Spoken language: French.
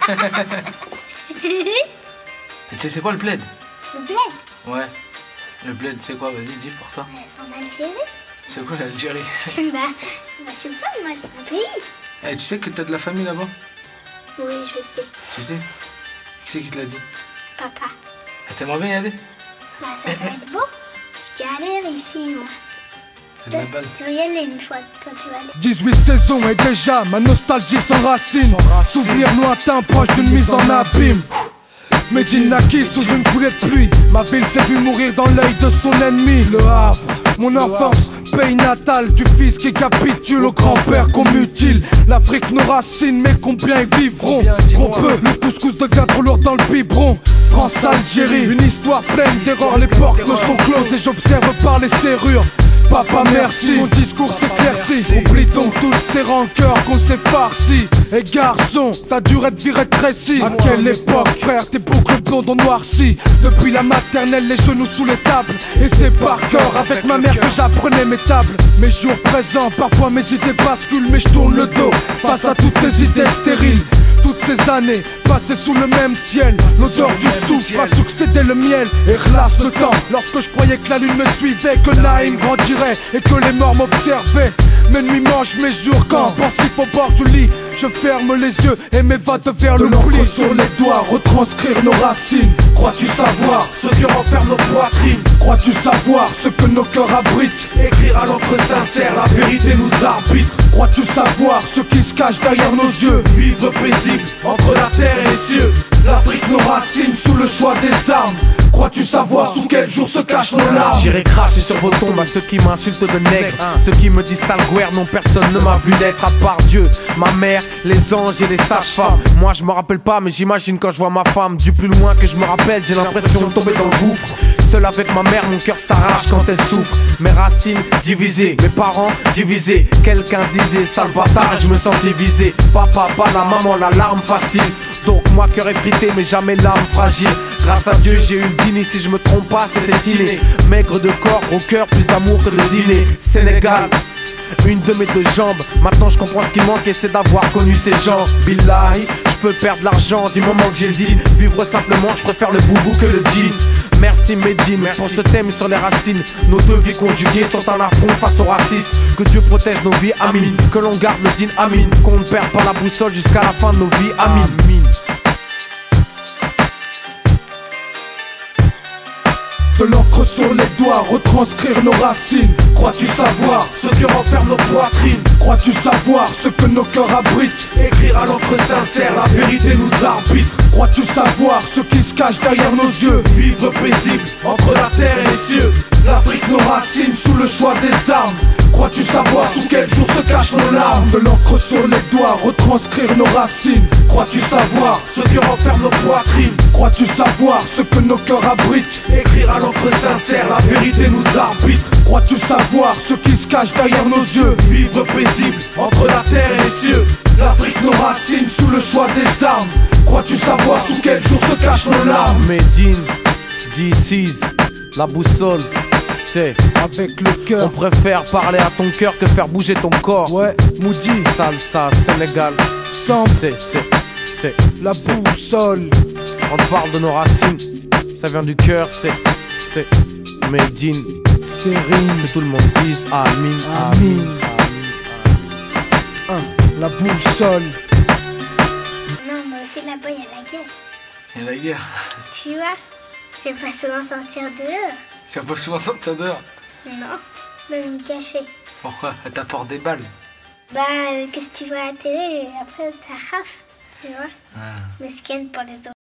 Et tu sais c'est quoi le bled? Le bled? Ouais. Le bled c'est quoi? Vas-y dis pour toi. C'est en Algérie. C'est quoi l'Algérie? Je sais pas, moi c'est un pays. Eh, tu sais que t'as de la famille là-bas? Oui, je sais. Tu sais? Qui c'est qui te l'a dit? Papa. Ah, t'aimerais bien y aller? Bah ça va être beau. Je galère ici, moi. C'est de la balle. Tu vas y aller une fois, toi tu vas aller. 18 saisons et déjà ma nostalgie sans racine. Souvenir lointain proche d'une mise en abîme. Medine naquit sous une coulée de pluie. Ma ville s'est vue mourir dans l'œil de son ennemi. Le Havre, mon enfance, pays natal du fils qui capitule au grand-père qu'on mutile. L'Afrique nos racines, mais combien ils vivront? Trop peu, le couscous devient trop lourd dans le biberon. France, Algérie, une histoire pleine d'erreurs. Les portes me sont closes et j'observe par les serrures. Papa merci, mon discours s'éclaircit. Oublie donc toutes ces rancœurs qu'on s'est farci. Et garçon, ta durée de vie rétrécie. À quelle époque frère, tes boucles blondes ont noirci. Depuis la maternelle, les genoux sous les tables. Et c'est par cœur avec ma mère que j'apprenais mes tables. Mes jours présents, parfois mes idées basculent. Mais je tourne le dos face à toutes ces idées stériles. Toutes ces années passées sous le même ciel, l'odeur du soufre a succédé le miel. Et relâche le temps, lorsque je croyais que la lune me suivait, que Naïm grandirait et que les morts m'observaient. Mes nuits mangent mes jours quand, pensif au bord du lit, je ferme les yeux et m'évade vers le l'oubli. Sur les doigts, retranscrire nos racines. Crois-tu savoir ce que renferment nos poitrines? Crois-tu savoir ce que nos cœurs abritent? Écrire à l'encre sincère, la vérité nous arbitre. Crois-tu savoir ce qui se cache derrière nos yeux? Vivre paisible entre la terre et les cieux. L'Afrique nos racines sous le choix des armes. Crois-tu savoir sous quel jour se cachent nos larmes? J'irai cracher sur vos tombes à ceux qui m'insultent de nègre. Ceux qui me disent sale guerre, non personne ne m'a vu naître à part Dieu, ma mère, les anges et les sages-femmes. Moi je me rappelle pas mais j'imagine quand je vois ma femme. Du plus loin que je me rappelle j'ai l'impression de tomber dans le gouffre. Seul avec ma mère mon cœur s'arrache quand elle souffre. Mes racines divisées, mes parents divisés. Quelqu'un disait sale bâtard, je me sens divisé. Papa, pas la maman, la larme facile. Donc moi cœur effrité mais jamais l'âme fragile. Grâce à Dieu j'ai eu le dîner, si je me trompe pas c'était inné. Maigre de corps, au cœur, plus d'amour que de dîner. Sénégal, une de mes deux jambes. Maintenant je comprends ce qui manque et c'est d'avoir connu ces gens. Billahi, je peux perdre l'argent du moment que j'ai le deal. Vivre simplement, je préfère le boubou que le jean. Merci Medine pour ce thème sur les racines. Nos deux vies conjuguées sont un affront face au racisme. Que Dieu protège nos vies, amin. Que l'on garde le din, amin. Qu'on ne perd pas la boussole jusqu'à la fin de nos vies, amin. De l'encre sur les doigts, retranscrire nos racines. Crois-tu savoir ce que renferment nos poitrines? Crois-tu savoir ce que nos cœurs abritent? Écrire à l'encre sincère, la vérité nous arbitre. Crois-tu savoir ce qui se cache derrière nos yeux? Vivre paisible entre la terre et les cieux. L'Afrique nos racines sous le choix des armes. Crois-tu savoir sous quel jour se cachent nos larmes? De l'encre sur les doigts, retranscrire nos racines. Crois-tu savoir ce que renferment nos poitrines? Crois-tu savoir ce que nos cœurs abritent? Écrire à l'encre sincère, la vérité nous arbitre. Crois-tu savoir ce qui se cache derrière nos yeux? Vivre paisible entre la terre et les cieux. L'Afrique nos racines sous le choix des armes. Crois-tu savoir sous quel jour se cachent nos larmes? Medine, DC's, la boussole. C'est avec le cœur. On préfère parler à ton cœur que faire bouger ton corps. Ouais, Moody, salsa, Sénégal. Sam, c'est la boussole. On parle de nos racines, ça vient du cœur, c'est Medine. C'est rime. Que tout le monde dise amin, amin. La boussole. Non, mais aussi là-bas il y a la guerre. Il y a la guerre. Tu vois, je vais pas souvent sortir dehors. Tu vas pas souvent sortir dehors? Non, je vais me cacher. Pourquoi? Elle t'apporte des balles? Bah, qu'est-ce que tu vois à la télé et après ça rafle, tu vois. Ah. Me scan pour les autres.